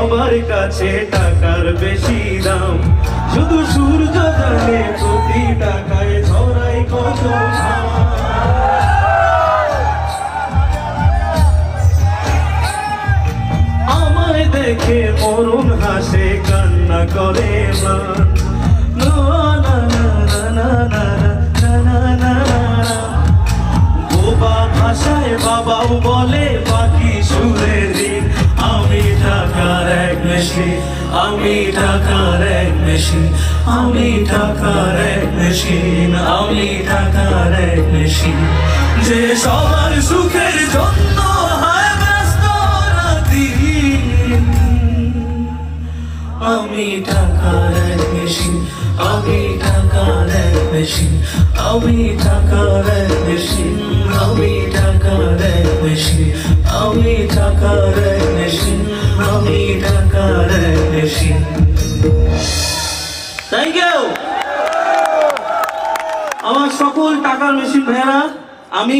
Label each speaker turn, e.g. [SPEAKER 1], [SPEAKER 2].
[SPEAKER 1] সবার কাছে টাকার বেশি দাম, শুধু সূর্য জানে প্রতি টাকায় ঝরাই কত ঘাম। আমায় দেখে মরণ হাসে কান্না করে মান, বোবা ভাষায় বাবাও বলে বাকি সুরে দিন। আমি টাকার এক মেশিন, আমি টাকার এক মেশিন, আমি টাকার এক মেশিন, আমি টাকার এক মেশিন, যে সবার সুখের জন্য হয় ব্যস্ত রাতদিন। আমি টাকার এক মেশিন, আমি টাকার এক মেশিন, আমি টাকার এক মেশিন, আমি টাকার এক মেশিন, আমি টাকার এক মেশিন, আমি টাকার এক মেশিন। থ্যাংক ইউ আমার সকল টাকার মেশিন ভাইয়েরা। আমি